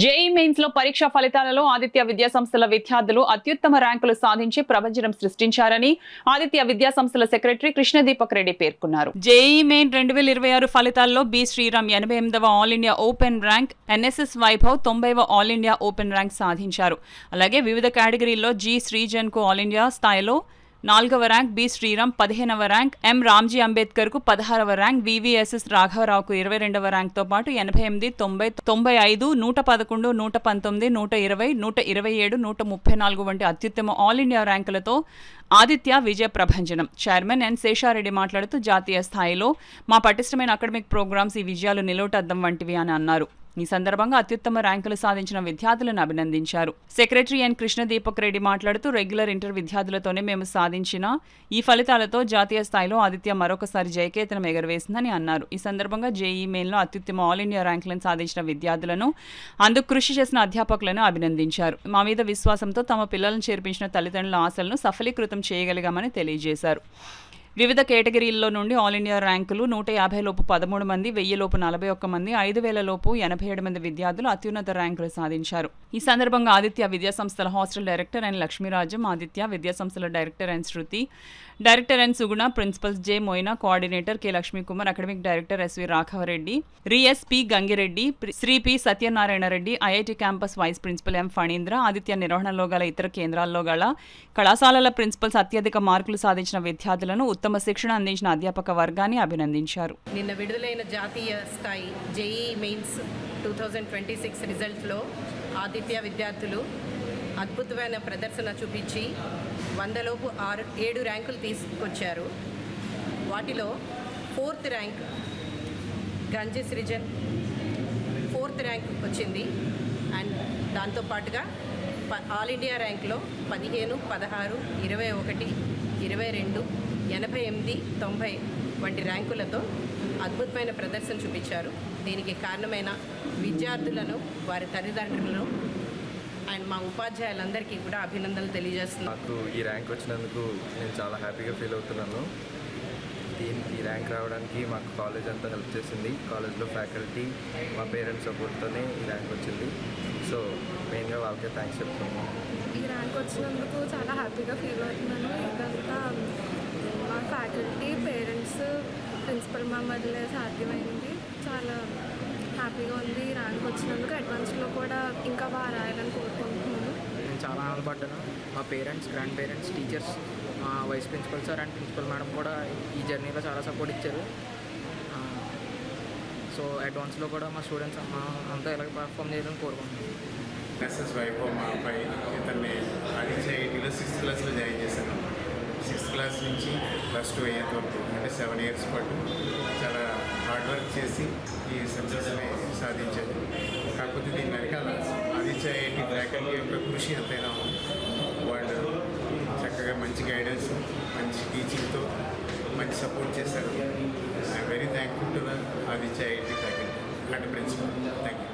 JEE mains లో పరీక్ష ఫలితాలలో ఆదిత్య విద్యాసంస్థల విద్యార్థులు అత్యుత్తమ ర్యాంకులు సాధించి ప్రభంజనం సృష్టించారని ఆదిత్య విద్యాసంస్థల సెక్రటరీ కృష్ణదీపక్ రెడ్డి పేర్కొన్నారు. జేఈ మెయిన్ 2026 ఫలితాల్లో బి శ్రీరామ్ 88వ all India open rank, NSS Vaibhav 90వ ఆల్ ఇండియా ఓపెన్ ర్యాంక్ సాధించారు. అలాగే వివిధ కేటగిరీల్లో జి శ్రీజన్ కు ఆల్ ఇండియా స్థాయిలో 4వ ర్యాంక్, బి శ్రీరామ్ 15వ ర్యాంక్, ఎం రామ్జీ అంబేద్కర్ కు 16వ ర్యాంక్, వివిఎస్ఎస్ రాఘవరావుకు 22వ ర్యాంక్ తో పాటు 88, 90, 95, 111, 119, 120, 127, 134 వంటి అత్యుత్తమ ఆల్ ఇండియా ర్యాంకులతో ఆదిత్య విజయ ప్రభంజనం. చైర్మన్ ఎన్ శేషారెడ్డి మాట్లాడుతూ జాతీయ స్థాయిలో మా పటిష్టమైన అకాడమిక్ ప్రోగ్రామ్స్ ఈ విజయాలు నిలువటద్దం వంటివి అని అన్నారు. ఈ సందర్భంగా అత్యుత్తమ ర్యాంకులు సాధించిన విద్యార్థులను అభినందించారు. సెక్రటరీ ఎన్ కృష్ణదీపక్ రెడ్డి మాట్లాడుతూ రెగ్యులర్ ఇంటర్ విద్యార్థులతోనే మేము సాధించిన ఈ ఫలితాలతో జాతీయ స్థాయిలో ఆదిత్య మరొకసారి జయకేతనం ఎగరవేసిందని అన్నారు. ఈ సందర్భంగా జేఈ మెయిన్లో అత్యుత్తమ ఆల్ ఇండియా ర్యాంకులను సాధించిన విద్యార్థులను, అందుకు కృషి చేసిన అధ్యాపకులను అభినందించారు. మా మీద విశ్వాసంతో తమ పిల్లలను చేర్పించిన తల్లిదండ్రుల ఆశలను సఫలీకృతం చేయగలిగామని తెలియజేశారు. వివిధ కేటగిరీల్లో నుండి ఆల్ ఇండియా ర్యాంకులు 150 లోపు 13 మంది, 1000 లోపు 41 మంది, 5000 లోపు 87 మంది విద్యార్థులు అత్యున్నత ర్యాంకులు సాధించారు. ఈ సందర్భంగా ఆదిత్య విద్యాసంస్థల hostel director N Lakshmirajam, Aditya విద్యాసంస్థల director N Shruti, director N Suguna, principals J Moina, coordinator K Lakshmikumar, academic director SV Raghava Reddy, రియస్ P Gangi Reddy, Shri P Satyanarayana Reddy, IIT campus vice principal M Phanindra, Aditya నిర్వహణలో గల ఇతర కేంద్రాల్లో గల కళాశాలల ప్రిన్సిపల్స్ అత్యధిక మార్కులు సాధించిన విద్యార్థులను, ఉత్తమ శిక్షణ అందించిన అధ్యాపక వర్గాన్ని అభినందించారు. నిన్న విడుదలైన జాతీయ స్థాయి జేఈ మెయిన్స్ 2026 రిజల్ట్లో ఆదిత్య విద్యార్థులు అద్భుతమైన ప్రదర్శన చూపించి 100 లోపు 7 ర్యాంకులు తీసుకొచ్చారు. వాటిలో 4th ర్యాంక్ గంజి సృజన్ 4th ర్యాంక్ వచ్చింది. అండ్ దాంతోపాటుగా ఆల్ ఇండియా ర్యాంక్లో 15, 16, 21, 22, 88, 90 వంటి ర్యాంకులతో అద్భుతమైన ప్రదర్శన చూపించారు. దీనికి కారణమైన విద్యార్థులను, వారి తల్లిదండ్రులను అండ్ మా ఉపాధ్యాయులందరికీ కూడా అభినందనలు తెలియజేస్తున్నాను. నాకు ఈ ర్యాంక్ వచ్చినందుకు నేను చాలా హ్యాపీగా ఫీల్ అవుతున్నాను. ఈ ర్యాంక్ రావడానికి మాకు కాలేజ్ అంతా హెల్ప్ చేసింది. కాలేజ్లో ఫ్యాకల్టీ, మా పేరెంట్స్ సపోర్ట్తోనే ఈ ర్యాంక్ వచ్చింది. సో మెయిన్గా వాళ్ళకే థ్యాంక్స్ చెప్తున్నాను. ఈ ర్యాంక్ వచ్చినందుకు చాలా హ్యాపీగా ఫీల్ అవుతున్నాను. ఇదంతా మా ఫ్యాకల్టీ, పేరెంట్స్, ప్రిన్సిపల్ మ్యామ్ వల్లే సాధ్యమైంది. చాలా హ్యాపీగా ఉంది. ఈ ర్యాంక్ వచ్చినందుకు అడ్వాన్స్లో కూడా ఇంకా బాగా రాయాలని కోరుకుంటున్నాను. నేను చాలా ఆనందపడ్డాను. మా పేరెంట్స్, గ్రాండ్ పేరెంట్స్, టీచర్స్, మా vice principal sir and principal madam కూడా ఈ జర్నీలో చాలా సపోర్ట్ ఇచ్చారు. సో అడ్వాన్స్లో కూడా మా స్టూడెంట్స్ అంతా ఎలాగ పర్ఫామ్ చేయాలని కోరుకుంటున్నాను. ఎన్ఎస్ఎస్ వైభవ్ మా అబ్బాయి, ఇతన్ని ఆదిత్య ఐఐటీలో 6th క్లాస్లో జాయిన్ చేశాను. 6th క్లాస్ నుంచి +2 అయ్యేంత వరకు, అంటే 7 years పాటు చాలా హార్డ్ వర్క్ చేసి ఈ సక్సెస్ని సాధించాడు. కాకపోతే దీని వెనకాల ఆదిత్య ఐఐటీ ఫ్యాకల్టీ యొక్క కృషి ఎంతైనా ఉంది. వాళ్ళు చక్కగా మంచి గైడెన్స్, మంచి టీచింగ్తో మంచి సపోర్ట్ చేశారు. I'm very thankful to the Aditya IIT faculty and principal. Thank you.